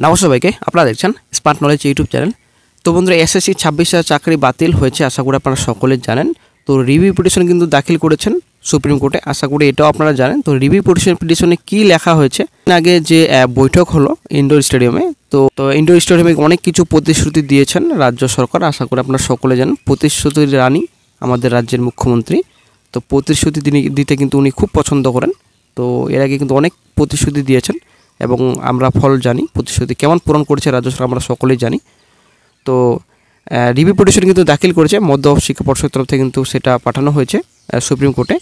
নমস্কার সবাইকে, আপনারা দেখছেন স্মার্ট নলেজ ইউটিউব চ্যানেল। তো বন্ধুরা, এসএসসি 26,000 চাকরি বাতিল হয়েছে, আশা করি আপনারা সকলে জানেন। তো রিভিউ পিটিশন কিন্তু দাখিল করেছেন সুপ্রিম কোর্টে, আশা করি এটাও আপনারা জানেন। তো রিভিউ পিটিশনে কি লেখা হয়েছে, আগে যে বৈঠক হলো ইনডোর স্টেডিয়ামে, তো ইনডোর স্টেডিয়ামে অনেক কিছু প্রতিশ্রুতি দিয়েছেন রাজ্য সরকার, আশা করি আপনারা সকলে জানেন। প্রতিশ্রুতির রানী আমাদের রাজ্যের মুখ্যমন্ত্রী, তো প্রতিশ্রুতি দিতে কিন্তু উনি খুব পছন্দ করেন। তো এর আগে কিন্তু অনেক প্রতিশ্রুতি দিয়েছেন এবং আমরা ফল জানি, প্রতিশ্রুতি কেমন পূরণ করেছে রাজ্য সরকার আমরা সকলেই জানি। তো রিভিউ পিটিশন কিন্তু দাখিল করেছে মধ্য শিক্ষা পর্ষদের তরফ থেকে, কিন্তু সেটা পাঠানো হয়েছে সুপ্রিম কোর্টে।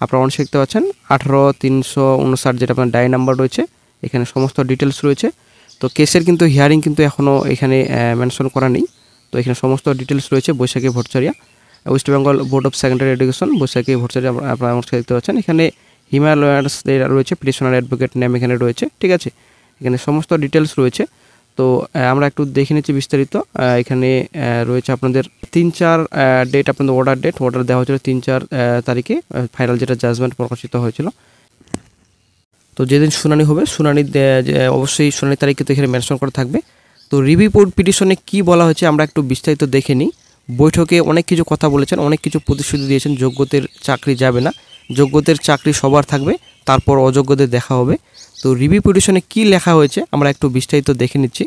আপনারা অনেক দেখতে পাচ্ছেন 18,359 যেটা আপনার ডায়েরি নাম্বার রয়েছে, এখানে সমস্ত ডিটেলস রয়েছে। তো কেসের কিন্তু হিয়ারিং কিন্তু এখনও এখানে মেনশন করা নেই। তো এখানে সমস্ত ডিটেলস রয়েছে। Baishakhi Bhattacharya, West Bengal board of secondary education, Baishakhi Bhattacharya আপনারা অনেক দেখতে পাচ্ছেন। এখানে হিমালয়ার্স রয়েছে, পিটিশনার অ্যাডভোকেট নেম এখানে রয়েছে, ঠিক আছে। এখানে সমস্ত ডিটেলস রয়েছে। তো আমরা একটু দেখে নিচ্ছি বিস্তারিত। এখানে রয়েছে আপনাদের 3-4 ডেট, আপনাদের অর্ডার দেওয়া হয়েছিল 3-4 তারিখে, ফাইনাল যেটা জাজমেন্ট প্রকাশিত হয়েছিল। তো যেদিন শুনানি হবে, অবশ্যই শুনানি তারিখ কিন্তু এখানে মেনশন করা থাকবে। তো রিভিউ পিটিশনে কি বলা হয়েছে আমরা একটু বিস্তারিত দেখে নিই। বৈঠকে অনেক কিছু কথা বলেছেন, অনেক কিছু প্রতিশ্রুতি দিয়েছেন। যোগ্যদের চাকরি যাবে না, যোগ্যদের চাকরি সবার থাকবে, তারপর অযোগ্যদের দেখা হবে। তো রিভিউ পিটিশনে কি লেখা হয়েছে আমরা একটু বিস্তারিত দেখে নিচ্ছি।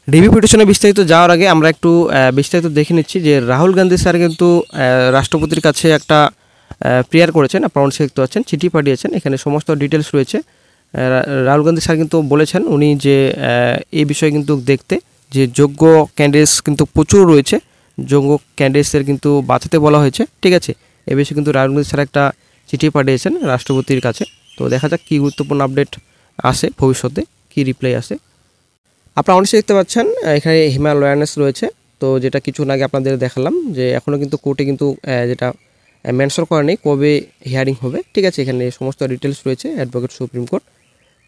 রিভিউ পিটিশনে বিস্তারিত যাওয়ার আগে আমরা একটু বিস্তারিত দেখে নিচ্ছি যে রাহুল গান্ধী স্যার কিন্তু রাষ্ট্রপতির কাছে একটা প্রেয়ার করেছেন, আপনারা দেখতে পাচ্ছেন, চিঠি পাঠিয়েছেন। এখানে সমস্ত ডিটেলস রয়েছে। রাহুল গান্ধী স্যার কিন্তু বলেছেন উনি যে এই বিষয়ে কিন্তু দেখতে, যে যোগ্য ক্যান্ডিডেটস কিন্তু প্রচুর রয়েছে, যোগ্য ক্যান্ডিডেটসদের কিন্তু বাঁচাতে বলা হয়েছে, ঠিক আছে। এ বিষয়ে কিন্তু রাহুল গান্ধী স্যার একটা চিঠি পাঠিয়েছেন রাষ্ট্রপতির কাছে। তো দেখা যাক কী গুরুত্বপূর্ণ আপডেট আসে, ভবিষ্যতে কী রিপ্লাই আসে। আপনারা অনেক দেখতে পাচ্ছেন এখানে হিমালয়ার্স রয়েছে। তো যেটা কিছুক্ষণ আগে আপনাদের দেখালাম, যে এখনও কিন্তু কোর্টে কিন্তু যেটা মেনশন করা নেই কবে হিয়ারিং হবে, ঠিক আছে। এখানে সমস্ত ডিটেলস রয়েছে, অ্যাডভোকেট সুপ্রিম কোর্ট।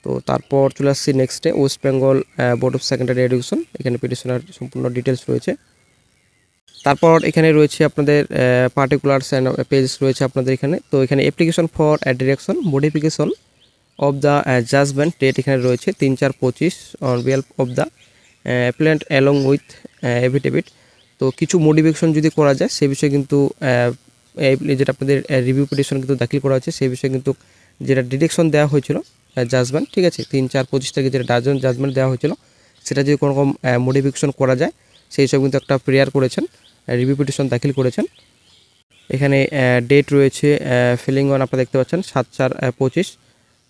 তো তারপর চলে আসছি নেক্সটে, West Bengal board of secondary education, এখানে পিটিশনার সম্পূর্ণ ডিটেলস রয়েছে। তারপর এখানে রয়েছে আপনাদের পার্টিকুলারস অ্যান্ড পেজেস রয়েছে আপনাদের এখানে। তো এখানে application for direction modification of the judgement date এখানে রয়েছে 3/4/25 on behalf of the applicant along with affidavit. তো কিছু মডিফিকেশন যদি করা যায় সে বিষয়ে কিন্তু যেটা আপনাদের রিভিউ পিটিশন কিন্তু দাখিল করা হয়েছে, সেই বিষয়ে কিন্তু যেটা ডিরেকশন দেওয়া হয়েছিল জাজমেন্ট, ঠিক আছে, 3/4/25 তারিখে যেটা জাজমেন্ট দেওয়া হয়েছিল, সেটা যদি কোনো রকম মডিফিকেশন করা যায় সেই সব কিন্তু একটা প্রেয়ার করেছেন, রিভিউ পিটিশন দাখিল করেছেন। এখানে ডেট রয়েছে ফিলিং অন, আপনারা দেখতে পাচ্ছেন 7/4/25।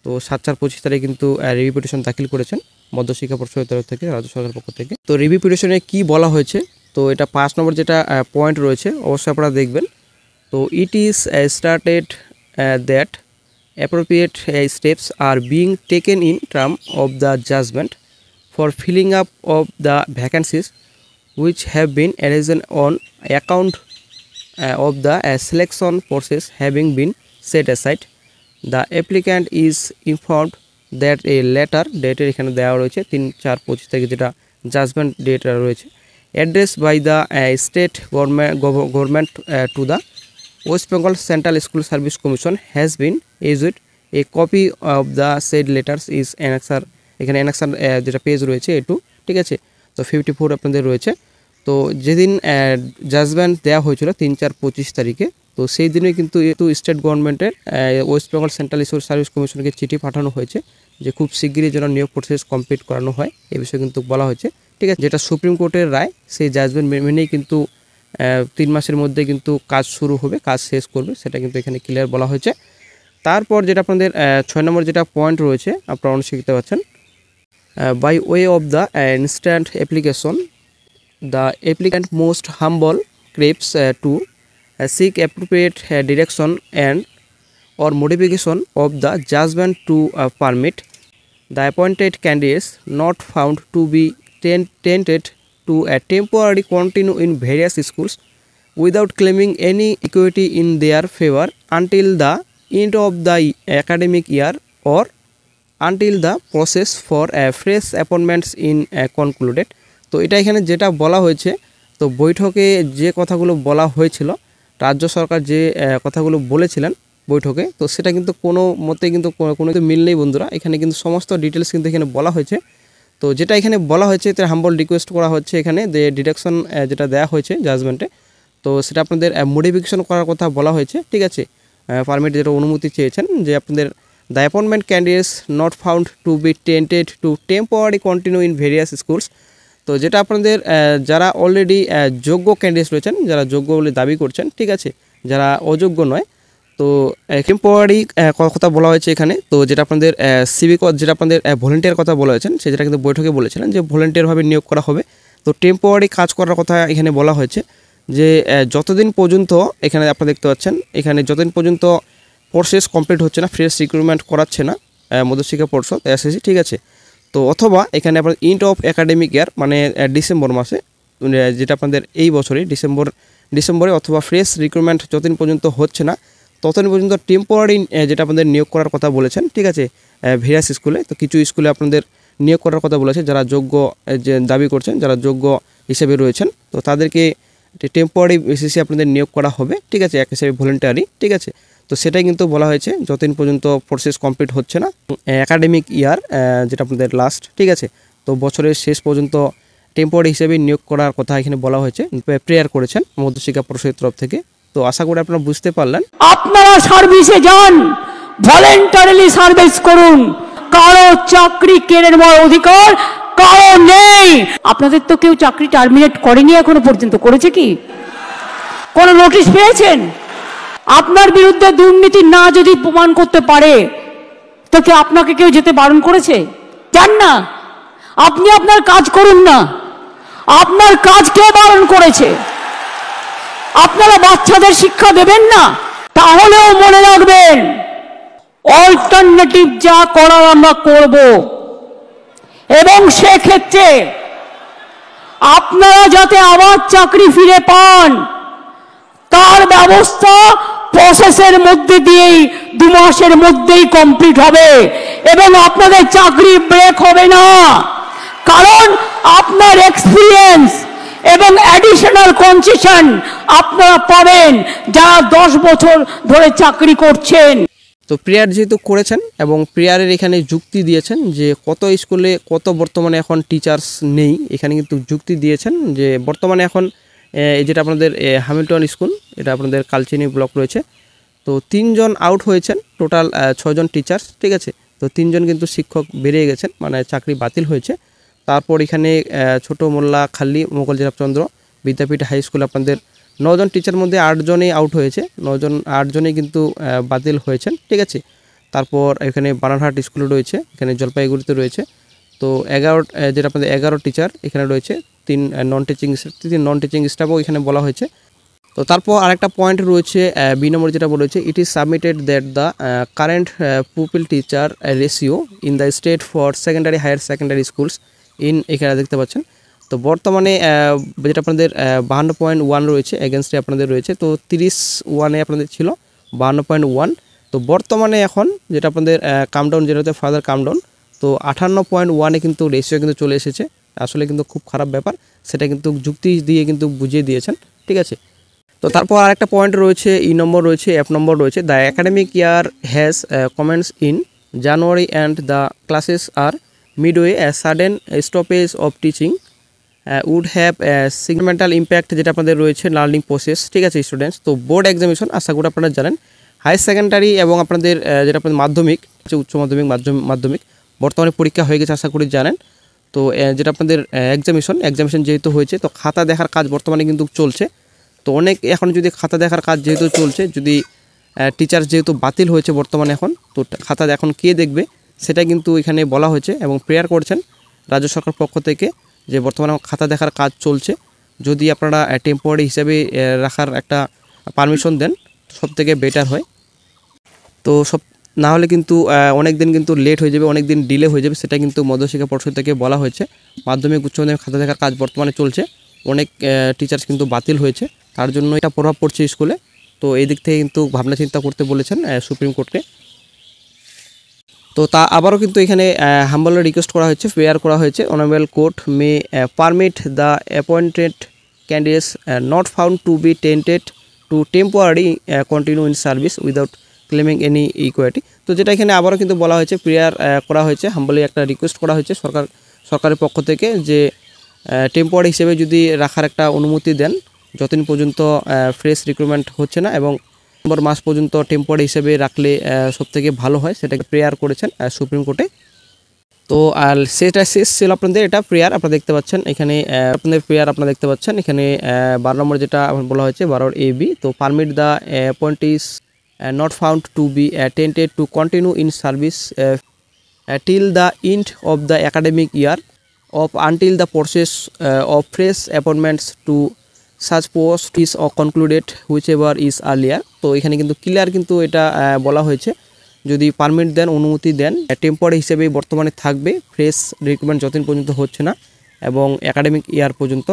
তো 7/4/25 তারিখে কিন্তু রিভিউ পিটিশন দাখিল করেছেন মধ্য শিক্ষা পর্ষদের তরফ থেকে, রাজ্য সরকারের পক্ষ থেকে। তো রিভিউ পিটিশনে কি বলা হয়েছে, তো এটা 5 নম্বর যেটা পয়েন্ট রয়েছে, অবশ্যই আপনারা দেখবেন। তো it is started that appropriate steps are being taken in term of the judgement for filling up of the vacancies which have been arisen on account of the selection process having been set aside. The applicant is informed that a letter dated এখানে দেওয়া রয়েছে 3/4/25 তারিখে, যেটা judgement date রয়েছে, addressed by the state government to the West Bengal Central School Service Commission has been issued. A copy of the said letters is annexer, এখানে annexer যেটা page রয়েছে এটু, ঠিক আছে। তো 54 আপনাদের রয়েছে। তো যেদিন জাজমেন্ট দেওয়া হয়েছিল 3/4/25 তারিখে, তো সেই দিনে কিন্তু স্টেট গভর্নমেন্টের West Bengal central school service কমিশনকে চিঠি পাঠানো হয়েছে যে খুব শিগগিরই যেন নিয়োগ প্রসেস কমপ্লিট করানো হয়, এই বিষয়ে কিন্তু বলা হয়েছে, ঠিক আছে। যেটা সুপ্রিম কোর্টের রায়, সেই জাজমেন্ট মেনেই কিন্তু 3 মাসের মধ্যে কিন্তু কাজ শুরু হবে, কাজ শেষ করবে, সেটা কিন্তু এখানে ক্লিয়ার বলা হয়েছে। তারপর যেটা আপনাদের 6 নম্বর যেটা পয়েন্ট রয়েছে, আপনারা অনেক শিখতে পাচ্ছেন, by way of the instant application the applicant most humble craves to seek appropriate direction and or modification of the judgment to permit the appointed candidates not found to be tainted to temporarily continue in various schools without claiming any equity in their favor until the end of the academic year or until the process for fresh appointments in concluded. তো এটা এখানে যেটা বলা হয়েছে, তো বৈঠকে যে কথাগুলো বলা হয়েছিল, রাজ্য সরকার যে কথাগুলো বলেছিলেন বৈঠকে, তো সেটা কিন্তু কোনো মতে কিন্তু কোনো মিল নেই বন্ধুরা। এখানে কিন্তু সমস্ত ডিটেলস কিন্তু এখানে বলা হয়েছে। তো তো যেটা এখানে বলা হয়েছে তার হাম্বল রিকোয়েস্ট করা হচ্ছে এখানে যে ডিডাকশন যেটা দেওয়া হয়েছে জাজমেন্টে, তো সেটা আপনাদের মডিফিকেশন করার কথা বলা হয়েছে, ঠিক আছে। পারমিট যেটা অনুমতি চেয়েছেন যে আপনাদের the appointment candidates not found to be tainted to temporary continue in various schools. তো যেটা আপনাদের যারা অলরেডি যোগ্য ক্যান্ডিডেটস রয়েছেন, যারা যোগ্য বলে দাবি করছেন, ঠিক আছে, যারা অযোগ্য নয়, তো টেম্পোরারি কথা বলা হয়েছে এখানে। তো যেটা আপনাদের সিভিক যেটা আপনাদের ভলেন্টিয়ার কথা বলা হয়েছেন, সেটা কিন্তু বৈঠকে বলেছিলেন যে ভলেন্টিয়ারভাবে নিয়োগ করা হবে। তো টেম্পোরারি কাজ করার কথা এখানে বলা হয়েছে যে যতদিন পর্যন্ত এখানে আপনারা দেখতে পাচ্ছেন এখানে যতদিন পর্যন্ত প্রসেস কমপ্লিট হচ্ছে না, ফ্রেশ রিক্রুটমেন্ট করাচ্ছে না মধ্যশিক্ষা পর্ষদ এসএসসি, ঠিক আছে। তো অথবা এখানে আপনার ইন্ড অফ একাডেমিক ইয়ার মানে ডিসেম্বর মাসে, যেটা আপনাদের এই বছরে ডিসেম্বরে অথবা ফ্রেশ রিক্রুটমেন্ট যতদিন পর্যন্ত হচ্ছে না ততদিন পর্যন্ত টেম্পোরারি যেটা আপনাদের নিয়োগ করার কথা বলেছেন, ঠিক আছে, ভেরিয়াস স্কুলে। তো কিছু স্কুলে আপনাদের নিয়োগ করার কথা বলেছে যারা যোগ্য যে দাবি করছেন, যারা যোগ্য হিসেবে রয়েছেন, তো তাদেরকে টেম্পোরারি বেসিসে আপনাদের নিয়োগ করা হবে, ঠিক আছে, এক হিসেবে ভলেন্টারি, ঠিক আছে। তো সেটাই কিন্তু বলা হয়েছে যতদিন পর্যন্ত প্রসেস কমপ্লিট হচ্ছে না একাডেমিক ইয়ার যেটা আপনাদের লাস্ট, ঠিক আছে, তো বছরের শেষ পর্যন্ত টেম্পোরারি হিসেবে নিয়োগ করার কথা এখানে বলা হয়েছে, প্রেয়ার করেছেন মধ্যশিক্ষা পর্ষদের তরফ থেকে। তো আশা করি আপনারা বুঝতে পারলেন। আপনারা সার্ভিসে যান, ভলেন্টারিলি সার্ভিস করুন, কারো চাকরি কেড়ে নেওয়ার অধিকার কারো নেই। আপনাদের তো কেউ চাকরি টার্মিনেট করেনি এখনো পর্যন্ত, করেছে কি? কোন নোটিশ পেয়েছেন? আপনার বিরুদ্ধে দুর্নীতি না যদি প্রমাণ করতে পারে তো কি আপনাকে কেউ যেতে বারণ করেছে? যান না, আপনি আপনার কাজ করুন না। আপনার কাজ কে বারণ করেছে? আপনারা বাচ্চাদের শিক্ষা দেবেন না? তাহলেও মনে রাখবেন অল্টারনেটিভ যা করার আমরা করব, এবং সেক্ষেত্রে আপনারা যাতে আবার চাকরি ফিরে পান তার ব্যবস্থা প্রসেসের মধ্যে দিয়েই 2 মাসের মধ্যেই কমপ্লিট হবে এবং আপনাদের চাকরি ব্রেক হবে না, কারণ আপনার এক্সপিরিয়েন্স এবং অ্যাডিশনাল কনসেশন আপনারা পাবেন যারা 10 বছর ধরে চাকরি করছেন। তো প্রেয়ার যেহেতু করেছেন এবং প্রেয়ারের এখানে যুক্তি দিয়েছেন যে কত স্কুলে কত বর্তমানে এখন টিচার্স নেই, এখানে কিন্তু যুক্তি দিয়েছেন যে বর্তমানে এখন যেটা আপনাদের হ্যামিল্টন স্কুল, এটা আপনাদের কালচিনি ব্লক রয়েছে, তো 3 জন আউট হয়েছেন, টোটাল 6 জন টিচার্স, ঠিক আছে। তো 3 জন কিন্তু শিক্ষক বেরিয়ে গেছেন, মানে চাকরি বাতিল হয়েছে। তারপর এখানে ছোট মোল্লা খাল্লি মোগল জেরাবচন্দ্র বিদ্যাপীঠ হাই স্কুল আপনাদের 9 জন টিচার মধ্যে 8 জনই আউট হয়েছে, 8 জনই কিন্তু বাতিল হয়েছেন, ঠিক আছে। তারপর এখানে বানারহাট স্কুলে রয়েছে, এখানে জলপাইগুড়িতে রয়েছে, তো 11 যেটা আপনাদের 11 টিচার এখানে রয়েছে, 3 নন টিচিং স্টাফও এখানে বলা হয়েছে। তো তারপর আরেকটা পয়েন্ট রয়েছে বি নম্বর যেটা বলেছে, it is submitted that the current pupil teacher ratio in the state for secondary higher secondary schools in, এখানে দেখতে পাচ্ছেন। তো বর্তমানে যেটা আপনাদের 52.1 রয়েছে, এগেনস্টে আপনাদের রয়েছে, তো 31 আপনাদের ছিল 52.1। তো বর্তমানে এখন যেটা আপনাদের কামডাউন, যেটা হচ্ছে ফার্দার কামডাউন, তো 58.1 কিন্তু রেশিও কিন্তু চলে এসেছে। আসলে কিন্তু খুব খারাপ ব্যাপার, সেটা কিন্তু যুক্তি দিয়ে কিন্তু বুঝিয়ে দিয়েছেন, ঠিক আছে। তো তারপর আরেকটা পয়েন্ট রয়েছে, ই নম্বর রয়েছে, এফ নম্বর রয়েছে, the academic year has commenced in January and the classes are midway, a sudden stoppage of teaching would have significant impact যেটা আপনাদের রয়েছে লার্নিং প্রসেস, ঠিক আছে স্টুডেন্টস। তো বোর্ড এক্সামিনেশন আশা করি আপনারা জানেন, হায়ার সেকেন্ডারি এবং আপনাদের যেটা আপনাদের মাধ্যমিক, উচ্চ মাধ্যমিক, মাধ্যমিক বর্তমানে পরীক্ষা হয়ে গেছে আশা করি জানেন। তো যেটা আপনাদের এক্সামিনেশন যেহেতু হয়েছে, তো খাতা দেখার কাজ বর্তমানে কিন্তু চলছে। তো অনেক এখন যদি খাতা দেখার কাজ যেহেতু চলছে, যদি টিচার যেহেতু বাতিল হয়েছে বর্তমানে এখন, তো খাতা এখন কে দেখবে সেটা কিন্তু এখানে বলা হয়েছে এবং প্রেয়ার করছেন রাজ্য সরকার পক্ষ থেকে যে বর্তমানে খাতা দেখার কাজ চলছে, যদি আপনারা টেম্পোরারি হিসেবে রাখার একটা পারমিশন দেন সব থেকে বেটার হয়। তো সব না হলে কিন্তু অনেক দিন কিন্তু লেট হয়ে যাবে, অনেক দিন ডিলে হয়ে যাবে, সেটা কিন্তু মধ্যশিক্ষা পর্ষদ থেকে বলা হয়েছে। মাধ্যমিক উচ্চ মাধ্যমিক খাতা দেখার কাজ বর্তমানে চলছে, অনেক টিচার্স কিন্তু বাতিল হয়েছে, তার জন্য এটা প্রভাব পড়ছে স্কুলে। তো এই দিক থেকে কিন্তু ভাবনা চিন্তা করতে বলেছেন সুপ্রিম কোর্টকে। তো তা আবারও কিন্তু এখানে হাম্বল রিকোয়েস্ট করা হয়েছে, প্রেয়ার করা হয়েছে, honourable court may permit the appointed candidates not found to be tainted to temporary continue in service without claiming any equity. তো যেটা এখানে আবারও কিন্তু বলা হয়েছে, প্রেয়ার করা হয়েছে, হাম্বলি একটা রিকোয়েস্ট করা হয়েছে সরকার সরকারের পক্ষ থেকে যে টেম্পোরারি হিসেবে যদি রাখার একটা অনুমতি দেন, যতদিন পর্যন্ত ফ্রেশ রিক্রুটমেন্ট হচ্ছে না, এবং ডিসেম্বর মাস পর্যন্ত টেম্পোরারি হিসেবে রাখলে সবথেকে ভালো হয়, সেটাকে প্রেয়ার করেছেন সুপ্রিম কোর্টে। তো আর সেটা শেষ ছিল আপনাদের, এটা প্রেয়ার আপনারা দেখতে পাচ্ছেন এখানে, আপনাদের প্রেয়ার আপনারা দেখতে পাচ্ছেন এখানে 12 নম্বর যেটা বলা হয়েছে 12 AB। তো permit the appointees not found to be tainted to continue in service till the end of the academic year of until the process of fresh appointments to such post is concluded whichever is earlier। তো এখানে কিন্তু clear কিন্তু এটা বলা হয়েছে, যদি permit দেন, অনুমতি দেন, temporary হিসেবে বর্তমানে থাকবে, ফ্রেশ রিক্রুটমেন্ট যতদিন পর্যন্ত হচ্ছে না এবং একাডেমিক ইয়ার পর্যন্ত।